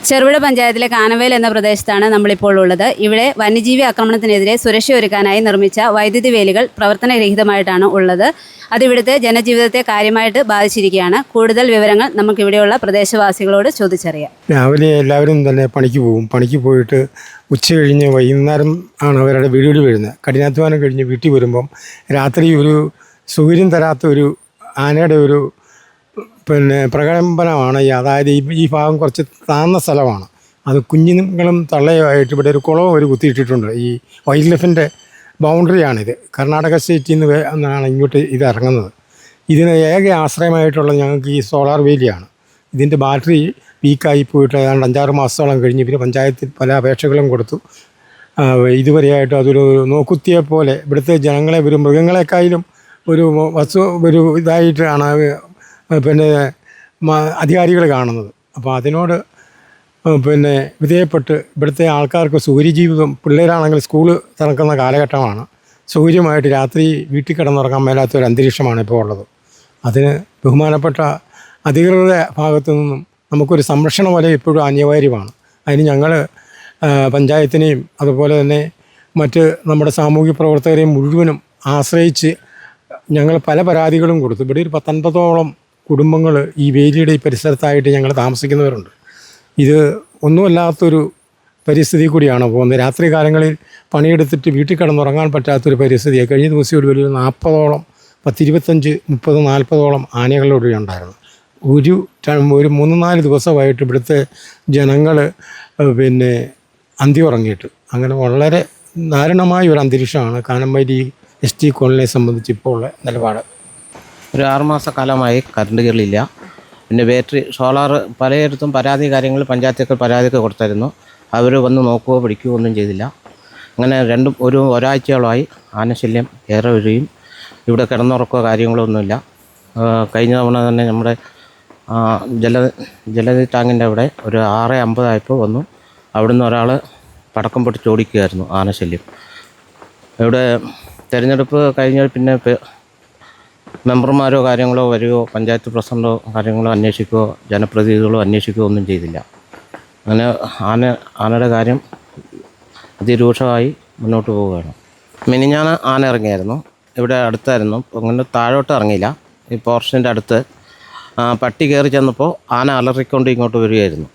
ചെറുപുഴ പഞ്ചായത്തിലെ കാനവേൽ എന്ന പ്രദേശത്താണ് നമ്മളിപ്പോൾ ഉള്ളത്. ഇവിടെ വന്യജീവി ആക്രമണത്തിനെതിരെ സുരക്ഷയൊരുക്കാനായി നിർമ്മിച്ച വൈദ്യുതി വേലികൾ പ്രവർത്തനരഹിതമായിട്ടാണ് ഉള്ളത്. അതിവിടുത്തെ ജനജീവിതത്തെ കാര്യമായിട്ട് ബാധിച്ചിരിക്കുകയാണ്. കൂടുതൽ വിവരങ്ങൾ നമുക്കിവിടെയുള്ള പ്രദേശവാസികളോട് ചോദിച്ചറിയാം. രാവിലെ എല്ലാവരും തന്നെ പണിക്ക് പോകും. പണിക്ക് പോയിട്ട് ഉച്ച കഴിഞ്ഞ് വൈകുന്നേരം ആണ് അവരുടെ വീടുകളിൽ വരുന്നത്. കഠിനാധ്വാനം കഴിഞ്ഞ് വീട്ടിൽ വരുമ്പം രാത്രി ഒരു സൂര്യൻ തരാത്ത ഒരു ആനയുടെ ഒരു പ്രകമ്പനമാണ്. അതായത് ഈ ഭാഗം കുറച്ച് താഴ്ന്ന സ്ഥലമാണ്. അത് കുഞ്ഞുങ്ങളും തള്ളയുമായിട്ട് ഇവിടെ ഒരു കുളവും ഒരു കുത്തിയിട്ടിട്ടുണ്ട്. ഈ വൈൽഡ് ലൈഫിൻ്റെ ബൗണ്ടറിയാണിത്. കർണാടക സ്റ്റേറ്റിൽ നിന്നാണ് ഇങ്ങോട്ട് ഇത് ഇറങ്ങുന്നത്. ഇതിന് ഏക ആശ്രയമായിട്ടുള്ളത് ഞങ്ങൾക്ക് ഈ സോളാർ വേലിയാണ്. ഇതിൻ്റെ ബാറ്ററി വീക്കായി പോയിട്ട് ഏതാണ്ട് 5-6 മാസത്തോളം കഴിഞ്ഞ് പിന്നെ പഞ്ചായത്തിൽ പല അപേക്ഷകളും കൊടുത്തു. ഇതുവരെയായിട്ടും അതൊരു നോക്കുത്തിയെ പോലെ ഇവിടുത്തെ ജനങ്ങളെ ഒരു മൃഗങ്ങളെക്കാളും ഒരു ഇതായിട്ടാണ് അധികാരികൾ കാണുന്നത്. അപ്പോൾ അതിനോട് വിധേയപ്പെട്ട് ഇവിടുത്തെ ആൾക്കാർക്ക് സൂര്യജീവിതം, പിള്ളേരാണെങ്കിൽ സ്കൂള് തുറക്കുന്ന കാലഘട്ടമാണ്. സൗകര്യമായിട്ട് രാത്രി വീട്ടിൽ കിടന്നുറങ്ങാൻ മേലാത്ത ഒരു അന്തരീക്ഷമാണ് ഇപ്പോൾ ഉള്ളത്. അതിന് ബഹുമാനപ്പെട്ട അധികൃതരുടെ ഭാഗത്തു നിന്നും നമുക്കൊരു സംരക്ഷണ വലയം ഇപ്പോഴും അനിവാര്യമാണ്. അതിന് ഞങ്ങൾ പഞ്ചായത്തിനെയും അതുപോലെ തന്നെ മറ്റ് നമ്മുടെ സാമൂഹ്യ പ്രവർത്തകരെയും മുഴുവനും ആശ്രയിച്ച് ഞങ്ങൾ പല പരാതികളും കൊടുത്തു. ഇവിടെ ഒരു 19ഓളം കുടുംബങ്ങൾ ഈ വേലിയുടെ ഈ പരിസരത്തായിട്ട് ഞങ്ങൾ താമസിക്കുന്നവരുണ്ട്. ഇത് ഒന്നുമല്ലാത്തൊരു പരിസ്ഥിതി കൂടിയാണ് പോകുന്നത്. രാത്രി കാലങ്ങളിൽ പണിയെടുത്തിട്ട് വീട്ടിൽ കിടന്നുറങ്ങാൻ പറ്റാത്തൊരു പരിസ്ഥിതിയാണ്. കഴിഞ്ഞ ദിവസം ഒരു വലിയ 40ഓളം 10, 25, 30, 40ഓളം ആനകളോട് ഉണ്ടായിരുന്നു. ഒരു 3-4 ദിവസമായിട്ട് ഇവിടുത്തെ ജനങ്ങൾ അന്തി ഉറങ്ങിയിട്ട്. അങ്ങനെ വളരെ ദാരുണമായ ഒരു അന്തരീക്ഷമാണ് കാനംവയൽ ST കോളനിയെ സംബന്ധിച്ച് ഇപ്പോൾ ഉള്ള നിലപാട്. ഒരു 6 മാസക്കാലമായി കറണ്ടുകളില്ല. പിന്നെ ബാറ്ററി സോളാർ പലയിടത്തും കാര്യങ്ങൾ പഞ്ചായത്തൊക്കെ പരാതിയൊക്കെ കൊടുത്തായിരുന്നു. അവർ വന്ന് നോക്കുകയോ പിടിക്കുകയോ ഒന്നും ചെയ്തില്ല. അങ്ങനെ ഒരാഴ്ചയോളമായി ആനശല്യം ഏറെ വരികയും ഇവിടെ കിടന്നുറക്കോ കാര്യങ്ങളോ ഒന്നുമില്ല. കഴിഞ്ഞ തവണ തന്നെ നമ്മുടെ ജലനിധി ടാങ്കിൻ്റെ അവിടെ ഒരു 6:50 ആയപ്പോൾ വന്നു. അവിടുന്ന് ഒരാൾ പടക്കം പൊട്ടിച്ച് ഓടിക്കുകയായിരുന്നു ആനശല്യം. ഇവിടെ തിരഞ്ഞെടുപ്പ് കഴിഞ്ഞാൽ പിന്നെ മെമ്പർമാരോ കാര്യങ്ങളോ വരികയോ പഞ്ചായത്ത് പ്രസിഡൻറ്റോ കാര്യങ്ങളോ അന്വേഷിക്കുകയോ ജനപ്രതിനിധികളോ അന്വേഷിക്കുകയോ ഒന്നും ചെയ്തില്ല. അങ്ങനെ ആനയുടെ കാര്യം അതിരൂക്ഷമായി മുന്നോട്ട് പോവുകയാണ്. മിനിഞ്ഞാന്ന് ആന ഇറങ്ങിയായിരുന്നു. ഇവിടെ അടുത്തായിരുന്നു. അങ്ങനെ താഴോട്ട് ഇറങ്ങിയില്ല. ഈ പോർഷൻ്റെ അടുത്ത് പട്ടി കയറി ചെന്നപ്പോൾ ആന അലറിക്കൊണ്ട് ഇങ്ങോട്ട് വരികയായിരുന്നു.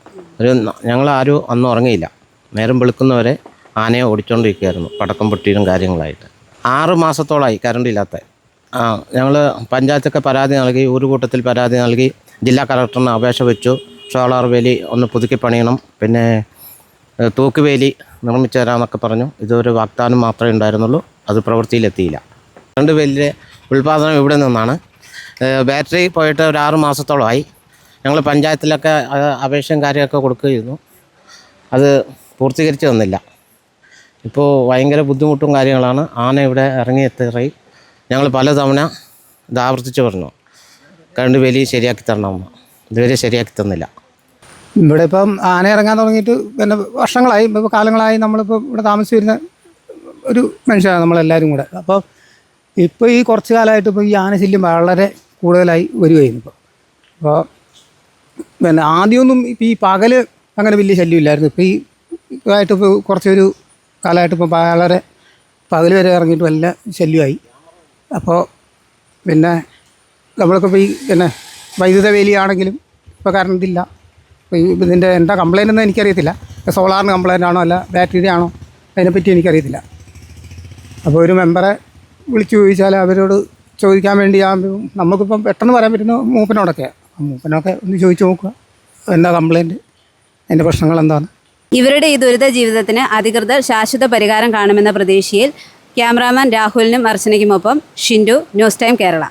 ഞങ്ങളാരും അന്ന് ഉറങ്ങിയില്ല. നേരം വെളുക്കുന്നവരെ ആനയെ ഓടിച്ചുകൊണ്ടിരിക്കുകയായിരുന്നു പടക്കം പൊട്ടിയും കാര്യങ്ങളായിട്ട്. 6 മാസത്തോളമായി കറണ്ടില്ലാത്ത. ഞങ്ങൾ പഞ്ചായത്തൊക്കെ പരാതി നൽകി, ഒരു കൂട്ടത്തിൽ പരാതി നൽകി, ജില്ലാ കളക്ടറിന് അപേക്ഷ വെച്ചു. സോളാർ വേലി ഒന്ന് പുതുക്കി പണിയണം, പിന്നെ തൂക്കുവേലി നിർമ്മിച്ചു തരാമെന്നൊക്കെ പറഞ്ഞു. ഇതൊരു വാഗ്ദാനം മാത്രമേ ഉണ്ടായിരുന്നുള്ളൂ. അത് പ്രവൃത്തിയിലെത്തിയില്ല. കറണ്ട് വേലിയുടെ ഉൽപ്പാദനം ഇവിടെ നിന്നാണ്. ബാറ്ററി പോയിട്ട് ഒരു 6 മാസത്തോളമായി. ഞങ്ങൾ പഞ്ചായത്തിലൊക്കെ അപേക്ഷയും കാര്യമൊക്കെ കൊടുക്കുകയായിരുന്നു. അത് പൂർത്തീകരിച്ച് തന്നില്ല. ഇപ്പോൾ ഭയങ്കര ബുദ്ധിമുട്ടും കാര്യങ്ങളാണ്. ആന ഇവിടെ ഇറങ്ങിയെത്തേറി ഞങ്ങൾ പലതവണ ഇത് ആവർത്തിച്ച് പറഞ്ഞു കറണ്ട് വേലി ശരിയാക്കി തരണമെന്ന്. ഇതുവരെ ശരിയാക്കി തന്നില്ല. ഇവിടെ ഇപ്പം ആന ഇറങ്ങാൻ തുടങ്ങിയിട്ട് വർഷങ്ങളായി, ഇപ്പോൾ കാലങ്ങളായി നമ്മളിപ്പോൾ ഇവിടെ താമസിച്ച് വരുന്ന ഒരു മനുഷ്യരാണ് നമ്മളെല്ലാവരും കൂടെ. അപ്പോൾ ഇപ്പോൾ ഈ കുറച്ച് കാലമായിട്ട് ഇപ്പോൾ ഈ ആനശല്യം വളരെ കൂടുതലായി വരികയായിരുന്നു. അപ്പോൾ ആദ്യമൊന്നും ഇപ്പോൾ ഈ പകൽ അങ്ങനെ വലിയ ശല്യമില്ലായിരുന്നു. ഇപ്പോൾ ഇപ്പോൾ കുറച്ചൊരു കാലമായിട്ട് ഇപ്പോൾ വളരെ പകൽ വരെ ഇറങ്ങിയിട്ട് വല്ല ശല്യമായി. അപ്പോൾ നമ്മൾക്ക് ഇപ്പോൾ ഈ വൈദ്യുത വേലിയാണെങ്കിലും ഇപ്പോൾ കറണ്ടില്ല. ഇപ്പോൾ ഇതിൻ്റെ എന്താ കംപ്ലയിൻ്റ് ഒന്നും എനിക്കറിയത്തില്ല. സോളാറിന് കംപ്ലയിൻ്റ് ആണോ അല്ല ബാറ്ററിയുടെ ആണോ അതിനെപ്പറ്റി എനിക്കറിയത്തില്ല. അപ്പോൾ ഒരു മെമ്പറെ വിളിച്ചു ചോദിച്ചാൽ അവരോട് ചോദിക്കാൻ വേണ്ടി നമുക്കിപ്പം പെട്ടെന്ന് പറയാൻ പറ്റുന്ന മൂപ്പനോടൊക്കെയാണ്. മൂപ്പനൊക്കെ ഒന്ന് ചോദിച്ചു നോക്കുക എന്താ കംപ്ലയിൻറ്റ്, അതിൻ്റെ പ്രശ്നങ്ങൾ എന്താണ്. ഇവരുടെ ഈ ദുരിത ജീവിതത്തിന് അധികൃതർ ശാശ്വത പരിഹാരം കാണുമെന്ന പ്രതീക്ഷയിൽ ക്യാമറാമാൻ രാഹുലിനും അർച്ചനയ്ക്കുമൊപ്പം ഷിൻഡു, ന്യൂസ് ടൈം കേരള.